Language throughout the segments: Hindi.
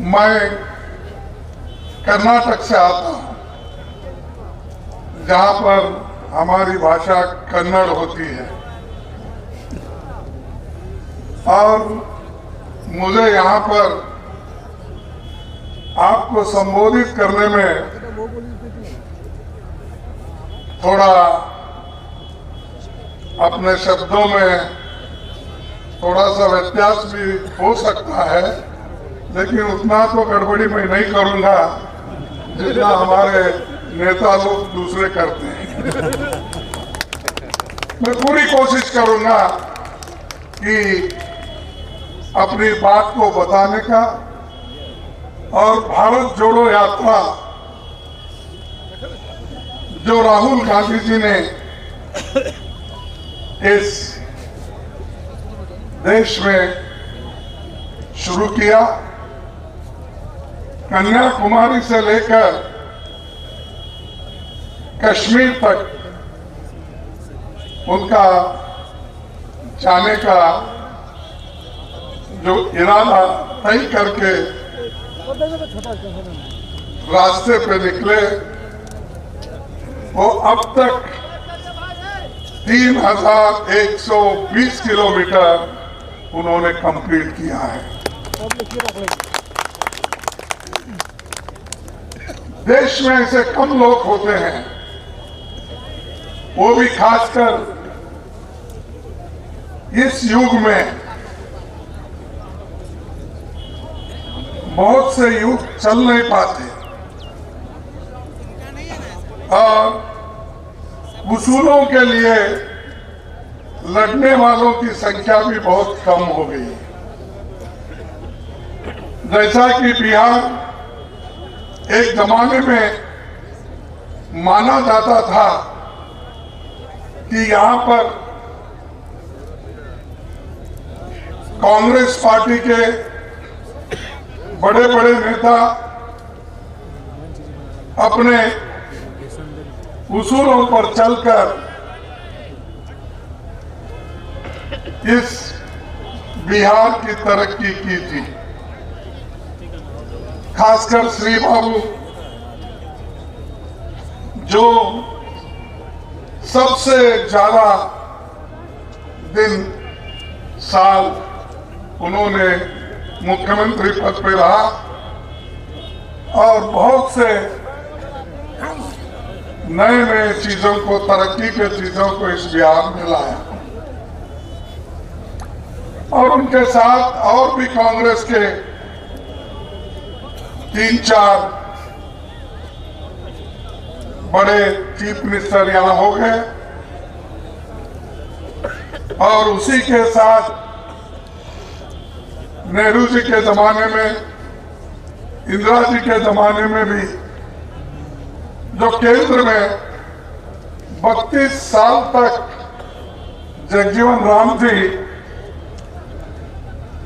मैं कर्नाटक से आता हूं, जहां पर हमारी भाषा कन्नड़ होती है और मुझे यहां पर आपको संबोधित करने में थोड़ा अपने शब्दों में थोड़ा सा व्यत्यास भी हो सकता है, लेकिन उतना तो गड़बड़ी मैं नहीं करूंगा जितना हमारे नेता लोग दूसरे करते हैं। मैं पूरी कोशिश करूंगा कि अपनी बात को बताने का और भारत जोड़ो यात्रा जो राहुल गांधी जी ने इस देश में शुरू किया, कन्याकुमारी से लेकर कश्मीर तक उनका जाने का जो इरादा तय करके रास्ते पे निकले, वो अब तक 3120 किलोमीटर उन्होंने कंप्लीट किया है। देश में ऐसे कम लोग होते हैं, वो भी खासकर इस युग में। बहुत से युग चल नहीं पाते और उसूलों के लिए लड़ने वालों की संख्या भी बहुत कम हो गई। जैसा कि बिहार एक जमाने में माना जाता था कि यहां पर कांग्रेस पार्टी के बड़े बड़े नेता अपने उसूलों पर चलकर इस बिहार की तरक्की की थी। खासकर श्री बाबू जो सबसे ज्यादा दिन साल उन्होंने मुख्यमंत्री पद पे रहा और बहुत से नए नए चीजों को, तरक्की के चीजों को इस बिहार में लाया और उनके साथ और भी कांग्रेस के 3-4 बड़े चीफ मिनिस्टर यहां हो गए और उसी के साथ नेहरू जी के जमाने में, इंदिरा जी के जमाने में भी जो केंद्र में 32 साल तक जगजीवन राम जी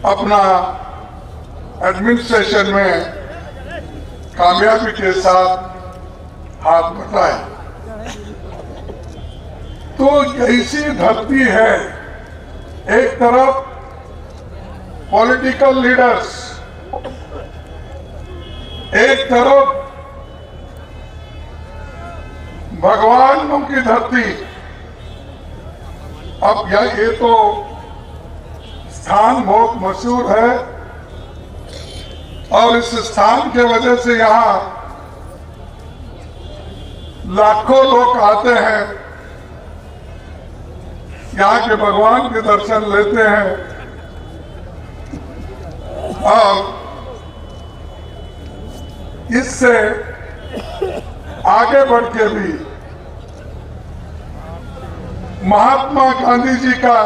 अपना एडमिनिस्ट्रेशन में कामयाबी के साथ हाथ बटाए। तो ऐसी धरती है, एक तरफ पॉलिटिकल लीडर्स, एक तरफ भगवानों की धरती। अब ये तो स्थान बहुत मशहूर है और इस स्थान के वजह से यहाँ लाखों लोग आते हैं, यहाँ के भगवान के दर्शन लेते हैं और इससे आगे बढ़ के भी महात्मा गांधी जी का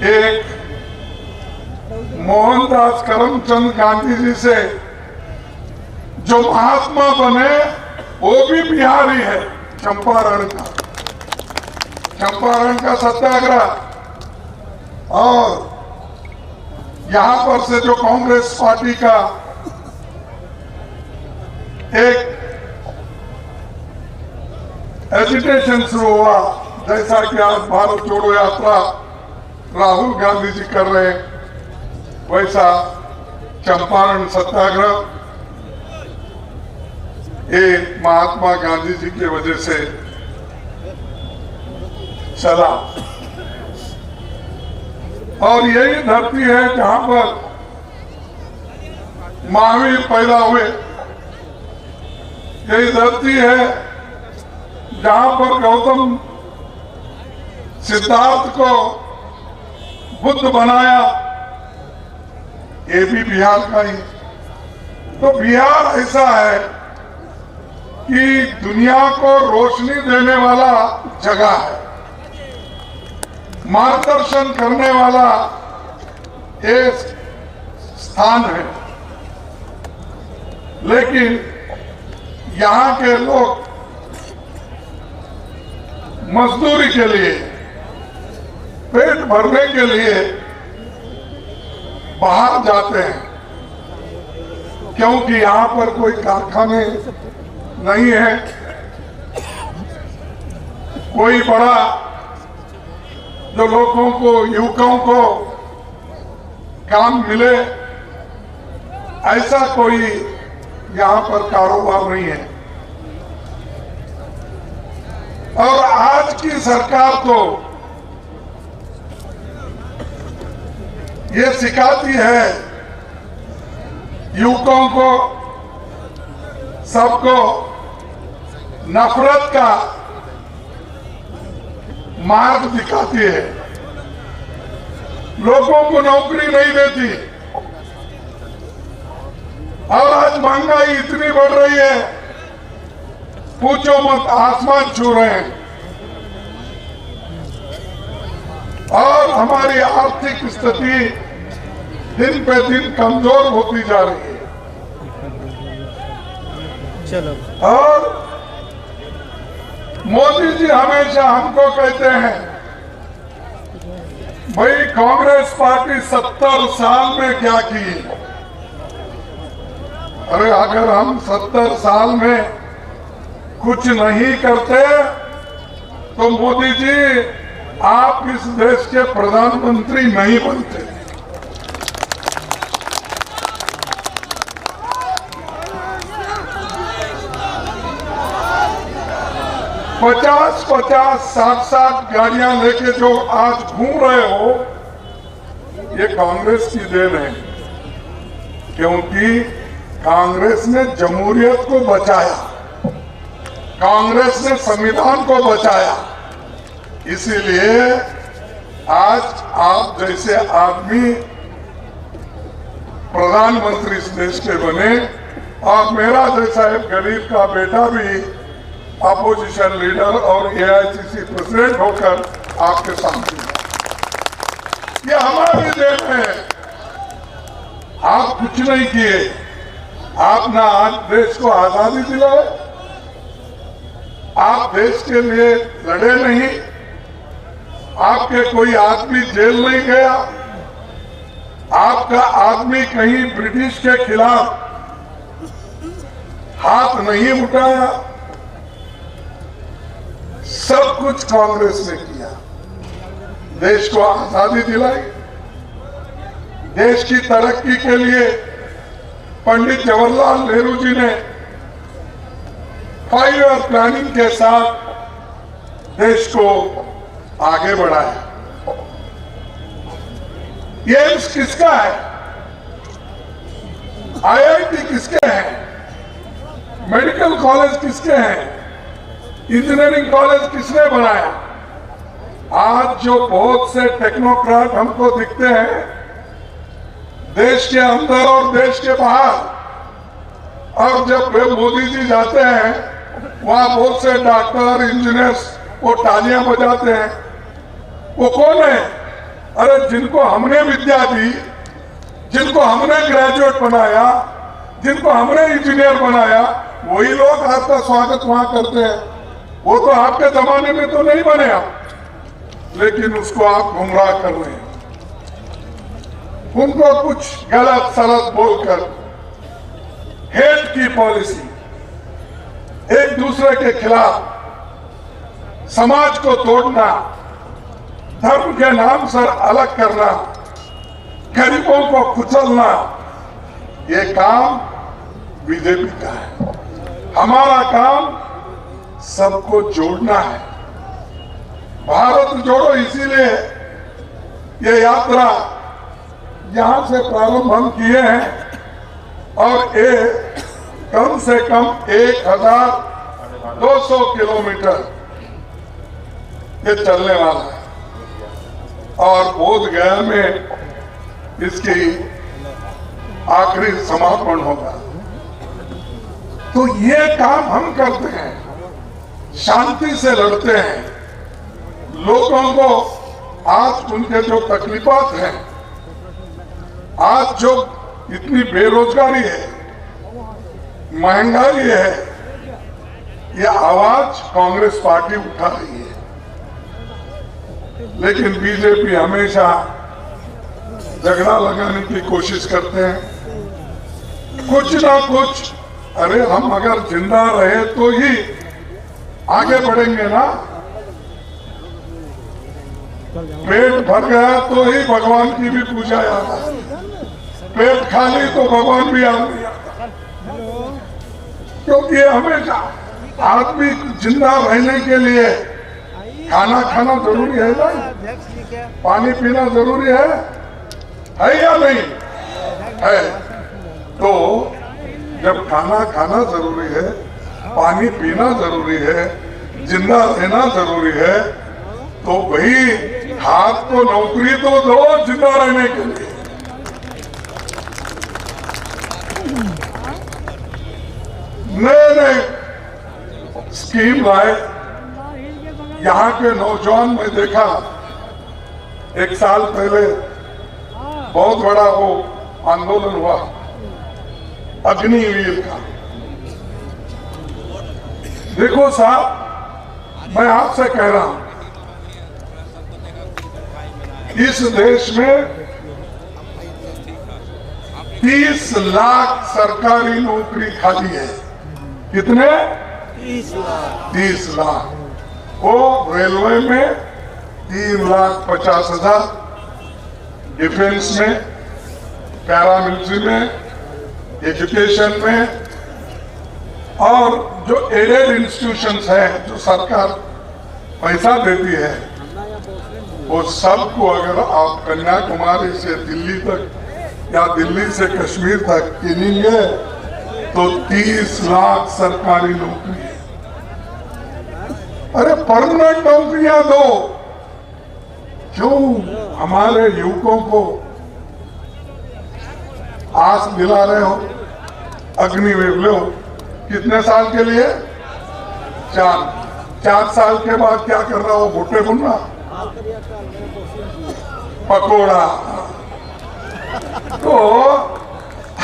एक मोहनदास करमचंद गांधी जी से जो महात्मा बने वो भी बिहारी है। चंपारण का सत्याग्रह और यहां पर से जो कांग्रेस पार्टी का एक एजिटेशन शुरू हुआ, जैसा कि आज भारत जोड़ो यात्रा राहुल गांधी जी कर रहे हैं, वैसा चंपारण सत्याग्रह ये महात्मा गांधी जी की वजह से चला। और यही धरती है जहां पर महावीर पैदा हुए, यही धरती है जहां पर गौतम सिद्धार्थ को बुद्ध बनाया, ये भी बिहार का ही। तो बिहार ऐसा है कि दुनिया को रोशनी देने वाला जगह है, मार्गदर्शन करने वाला एक स्थान है। लेकिन यहाँ के लोग मजदूरी के लिए, पेट भरने के लिए बाहर जाते हैं, क्योंकि यहाँ पर कोई कारखाने नहीं है, कोई बड़ा जो लोगों को, युवकों को काम मिले, ऐसा कोई यहाँ पर कारोबार नहीं है। और आज की सरकार तो ये सिखाती है युवकों को, सबको नफरत का मार्ग दिखाती है, लोगों को नौकरी नहीं देती। और आज महंगाई इतनी बढ़ रही है, पूछो मत, आसमान छू रहे हैं। और हमारी आर्थिक स्थिति दिन पे दिन कमजोर होती जा रही है। चलो। और मोदी जी हमेशा हमको कहते हैं, भाई कांग्रेस पार्टी 70 साल में क्या की। अरे अगर हम 70 साल में कुछ नहीं करते तो मोदी जी आप इस देश के प्रधानमंत्री नहीं बनते। पचास 60 गाड़ियां लेके जो आज घूम रहे हो, ये कांग्रेस की देन है, क्योंकि कांग्रेस ने जमहूरियत को बचाया, कांग्रेस ने संविधान को बचाया। इसीलिए आज आप जैसे आदमी प्रधानमंत्री इस देश के बने, और मेरा जैसा एक गरीब का बेटा भी अपोजिशन लीडर और AICC प्रेसिडेंट होकर आपके सामने। ये हमारी देन है। आप कुछ नहीं किए, आप ना आज देश को आजादी दिलाए, आप देश के लिए लड़े नहीं, आपके कोई आदमी जेल नहीं गया, आपका आदमी कहीं ब्रिटिश के खिलाफ हाथ नहीं उठाया। सब कुछ कांग्रेस ने किया, देश को आजादी दिलाई। देश की तरक्की के लिए पंडित जवाहरलाल नेहरू जी ने 5 ईयर प्लानिंग के साथ देश को आगे बढ़ाया। ये एम्स किसका है? IIT किसके हैं? मेडिकल कॉलेज किसके हैं? इंजीनियरिंग कॉलेज किसने बनाया? आज जो बहुत से टेक्नोक्रेट हमको दिखते हैं देश के अंदर और देश के बाहर, और जब वे मोदी जी जाते हैं वहां बहुत से डॉक्टर, इंजीनियर्स वो तालियां बजाते हैं। वो कौन है? अरे जिनको हमने विद्या दी, जिनको हमने ग्रेजुएट बनाया, जिनको हमने इंजीनियर बनाया, वही लोग आपका स्वागत वहां करते हैं। वो तो आपके जमाने में तो नहीं बने आप, लेकिन उसको आप गुमराह कर रहे हैं। उनको कुछ गलत सलत बोलकर हेट की पॉलिसी, एक दूसरे के खिलाफ समाज को तोड़ना, धर्म के नाम से अलग करना, गरीबों को कुचलना, ये काम बीजेपी का है। हमारा काम सबको जोड़ना है। भारत जोड़ो, इसीलिए ये यात्रा यहां से प्रारंभ हम किए हैं और ये कम से कम 1200 किलोमीटर ये चलने वाला है और बोधगया में इसकी आखिरी समापन होगा। तो ये काम हम करते हैं, शांति से लड़ते हैं। लोगों को आज उनके जो तकलीफात हैं, आज जो इतनी बेरोजगारी है, महंगाई है, ये आवाज कांग्रेस पार्टी उठा रही है। लेकिन बीजेपी हमेशा झगड़ा लगाने की कोशिश करते हैं, कुछ ना कुछ। अरे हम अगर जिंदा रहे तो ही आगे बढ़ेंगे ना। पेट भर गया तो ही भगवान की भी पूजा याद आती है, पेट खाली तो भगवान भी याद नहीं आता। क्योंकि हमेशा आदमी जिंदा रहने के लिए खाना खाना जरूरी है ना, पानी पीना जरूरी है या नहीं है? तो जब खाना खाना जरूरी है, पानी पीना जरूरी है, जिंदा रहना जरूरी है, तो भाई हाथ को नौकरी तो दो जिंदा रहने के लिए। नए नए स्कीम लाए। यहाँ के नौजवान में देखा, एक साल पहले बहुत बड़ा वो आंदोलन हुआ अग्निवीर का। देखो साहब, मैं आपसे कह रहा हूं, इस देश में 30 लाख सरकारी नौकरी खाली है। कितने? 30 लाख। वो रेलवे में 3,50,000, डिफेंस में, पैरामिलिट्री में, एजुकेशन में, और जो एडेड इंस्टीट्यूशंस हैं, जो सरकार पैसा देती है, वो सबको अगर आप कन्याकुमारी से दिल्ली तक या दिल्ली से कश्मीर तक गिनेंगे तो 30 लाख सरकारी नौकरी है। अरे परमानेंट नौकरियां दो। क्यों हमारे युवकों को आस दिला रहे हो? अग्निवीर लो, कितने साल के लिए? 4 साल के बाद क्या कर रहा हो? भुट्टे भुनना, पकोड़ा। तो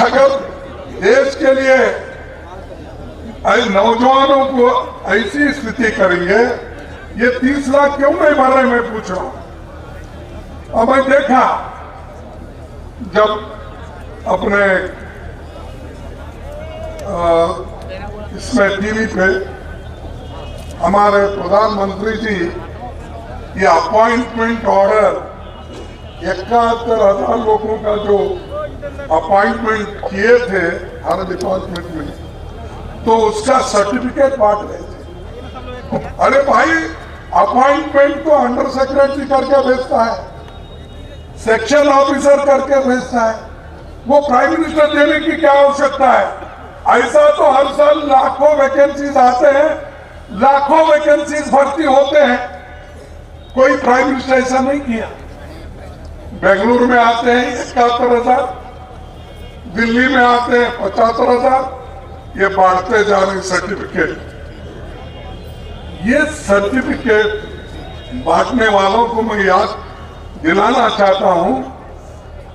अगर देश के लिए नौजवानों को ऐसी स्थिति करेंगे, ये 30 लाख क्यों नहीं भर रहे, मैं पूछ रहा हूं। अब मैं देखा, जब अपने इसमें टीवी पे हमारे प्रधानमंत्री जी ये अपॉइंटमेंट ऑर्डर 71,000 लोगों का जो अपॉइंटमेंट किए थे हर डिपार्टमेंट में, तो उसका सर्टिफिकेट बांट रहे थे। अरे भाई, अपॉइंटमेंट तो अंडर सेक्रेटरी करके भेजता है, सेक्शन ऑफिसर करके भेजता है, वो प्राइम मिनिस्टर देने की क्या आवश्यकता है? ऐसा तो हर साल लाखों वैकेंसीज आते हैं, लाखों वैकेंसीज भर्ती होते हैं, कोई प्राइम मिनिस्टर ऐसा नहीं किया। बेंगलुरु में आते हैं 71,000, दिल्ली में आते हैं 75,000, ये बांटते जा रहे सर्टिफिकेट। ये सर्टिफिकेट बांटने वालों को मैं याद दिलाना चाहता हूं।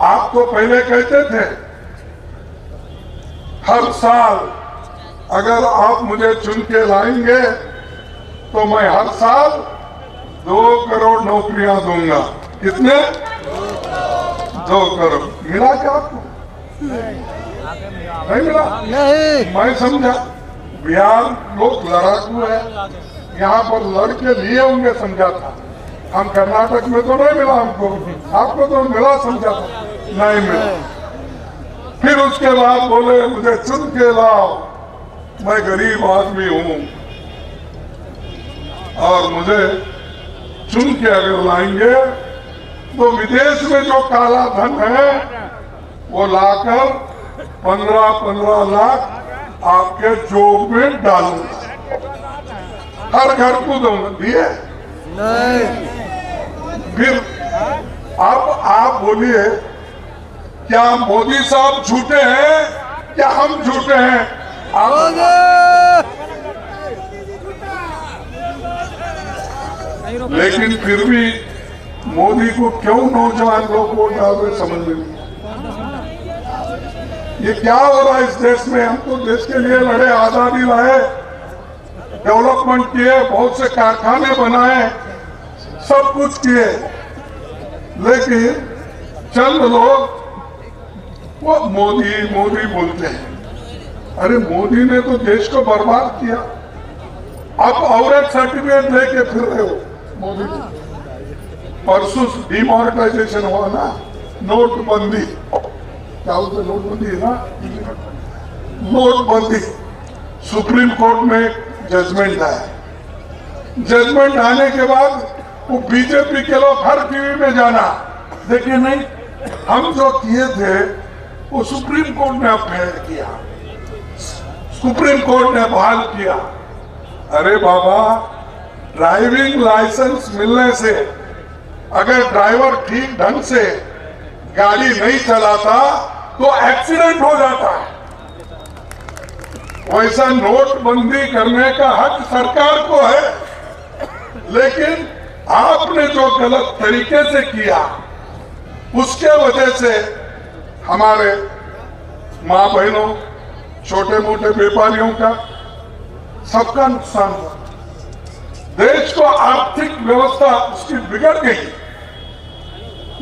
आप तो पहले कहते थे हर साल अगर आप मुझे चुन के लाएंगे तो मैं हर साल 2 करोड़ नौकरियां दूंगा। कितने? 2 करोड़। मिला क्या आपको? नहीं मिला। नहीं। मैं समझा बिहार लोग लड़ाकू है, यहाँ पर लड़के लिए होंगे समझा था। हम कर्नाटक में तो नहीं मिला हमको, आपको तो मिला समझा था। नहीं मिला। फिर उसके बाद बोले मुझे चुन के लाओ, मैं गरीब आदमी हूं और मुझे चुन के अगर लाएंगे तो विदेश में जो काला धन है वो लाकर 15-15 लाख आपके जोब में डालूंगा, हर घर को दूंगा। दिए नहीं। फिर अब आप बोलिए क्या मोदी साहब झूठे हैं क्या हम झूठे हैं? लेकिन फिर भी मोदी को क्यों नौजवान लोग वोट डाल रहे समझ में नहीं। ये क्या हो रहा है इस देश में? हम तो देश के लिए लड़े, आजादी लाए, डेवलपमेंट किए, बहुत से कारखाने बनाए, सब कुछ किए, लेकिन चंद लोग वो मोदी मोदी बोलते हैं। अरे मोदी ने तो देश को बर्बाद किया, अब और एक सर्टिफिकेट लेके फिर रहे हो मोदी। परसों डिमोनेटाइजेशन हुआ ना, नोटबंदी, क्या बोलते नोटबंदी है ना, नोटबंदी। सुप्रीम कोर्ट में जजमेंट आया, जजमेंट आने के बाद वो बीजेपी के लोग हर टीवी में जाना, देखिए नहीं हम जो किए थे वो सुप्रीम कोर्ट ने अपहेल किया, सुप्रीम कोर्ट ने बहाल किया। अरे बाबा, ड्राइविंग लाइसेंस मिलने से अगर ड्राइवर ठीक ढंग से गाड़ी नहीं चलाता तो एक्सीडेंट हो जाता है। वैसा नोटबंदी करने का हक सरकार को है, लेकिन आपने जो गलत तरीके से किया उसके वजह से हमारे माँ बहनों, छोटे मोटे व्यापारियों का, सबका नुकसान हुआ। देश को आर्थिक व्यवस्था उसकी बिगड़ गई,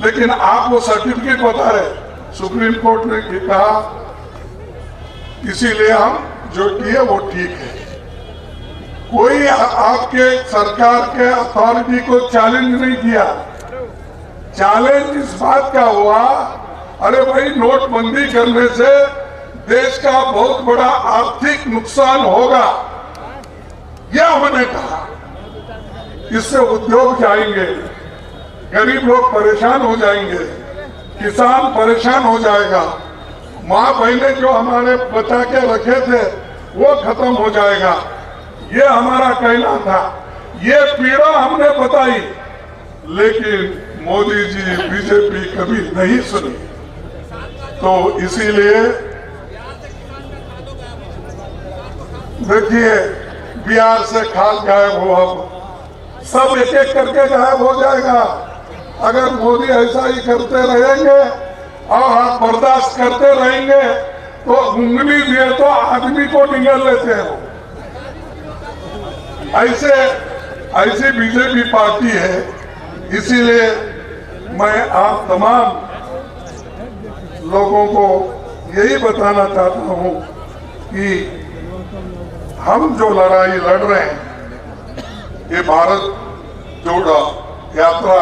लेकिन आप वो सर्टिफिकेट बता रहे, सुप्रीम कोर्ट ने कहा इसीलिए हम जो किए वो ठीक है। कोई आपके सरकार के अथॉरिटी को चैलेंज नहीं किया। चैलेंज इस बात का हुआ, अरे भाई नोटबंदी करने से देश का बहुत बड़ा आर्थिक नुकसान होगा, यह हमने कहा। इससे उद्योग जाएंगे, गरीब लोग परेशान हो जाएंगे, किसान परेशान हो जाएगा, माँ बहने जो हमारे बचा के रखे थे वो खत्म हो जाएगा, ये हमारा कहना था। ये पीड़ा हमने बताई, लेकिन मोदी जी, बीजेपी कभी नहीं सुनी। तो इसीलिए देखिए, बिहार से खाद गायब हो, अब सब एक एक करके गायब हो जाएगा। अगर मोदी ऐसा ही करते रहेंगे और आप बर्दाश्त करते रहेंगे तो उंगली दिए तो आदमी को निगल लेते हैं। ऐसी बीजेपी पार्टी है। इसीलिए मैं आप तमाम लोगों को यही बताना चाहता हूं कि हम जो लड़ाई लड़ रहे हैं, ये भारत जोड़ो यात्रा,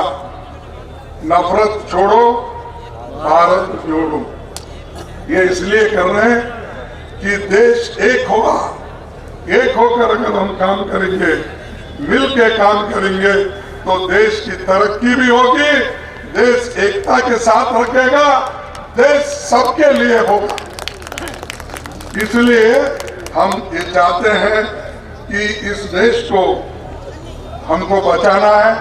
नफरत छोड़ो भारत जोड़ो, ये इसलिए कर रहे हैं कि देश एक होगा। एक होकर अगर हम काम करेंगे, मिल के काम करेंगे, तो देश की तरक्की भी होगी, देश एकता के साथ रखेगा, देश सबके लिए होगा। इसलिए हम ये चाहते हैं कि इस देश को हमको बचाना है,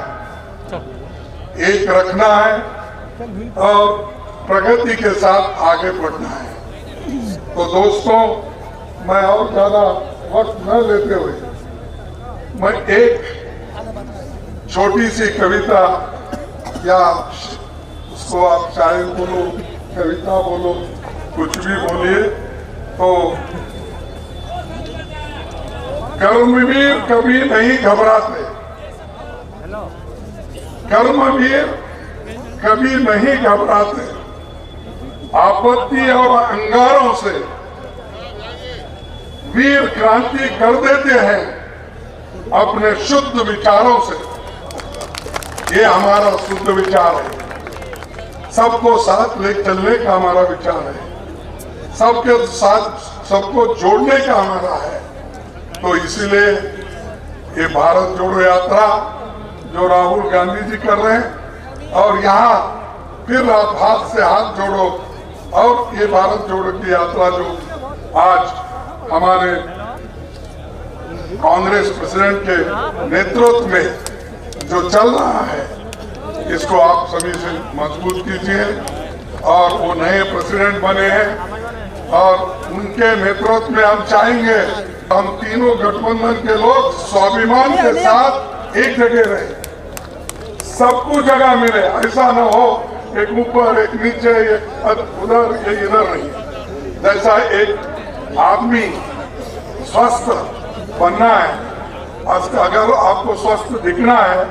एक रखना है और प्रगति के साथ आगे बढ़ना है। तो दोस्तों, मैं और ज्यादा वक्त न लेते हुए मैं एक छोटी सी कविता, या उसको आप शायर बोलो, कविता बोलो, कुछ भी बोलिए, तो कर्मवीर कभी नहीं घबराते, कर्मवीर कभी नहीं घबराते, आपत्ति और अंगारों से वीर क्रांति कर देते हैं अपने शुद्ध विचारों से। ये हमारा शुद्ध विचार है। सबको साथ ले चलने का हमारा विचार है, सबके साथ सबको जोड़ने का हमारा है। तो इसीलिए ये भारत जोड़ो यात्रा जो राहुल गांधी जी कर रहे हैं, और यहाँ फिर आप हाथ से हाथ जोड़ो, और ये भारत जोड़ो की यात्रा जो आज हमारे कांग्रेस प्रेसिडेंट के नेतृत्व में जो चल रहा है, इसको आप सभी से मजबूत कीजिए। और वो नए प्रेसिडेंट बने हैं और उनके नेतृत्व में हम चाहेंगे हम तीनों गठबंधन के लोग स्वाभिमान के साथ एक जगह रहे, सबको जगह मिले। ऐसा न हो एक ऊपर एक नीचे, एक उधर ये इधर नहीं। जैसा एक आदमी स्वस्थ बनना है, अगर आपको स्वस्थ दिखना है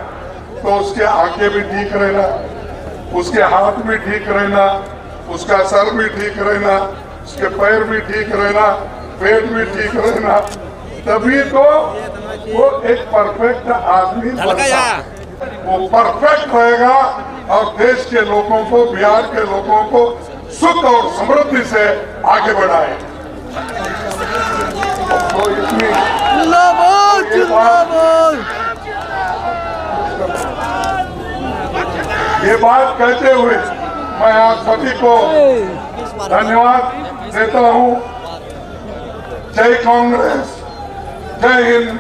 तो उसके आंखें भी ठीक रहना, उसके हाथ भी ठीक रहना, उसका सर भी ठीक रहना, उसके पैर भी ठीक रहना, पेट भी ठीक रहना, तभी तो वो एक परफेक्ट आदमी बनता है। वो परफेक्ट रहेगा और देश के लोगों को, बिहार के लोगों को सुख और समृद्धि से आगे बढ़ाए। तो इतनी ये बात कहते हुए मैं आप सभी को धन्यवाद देता हूँ। जय कांग्रेस, जय हिंद।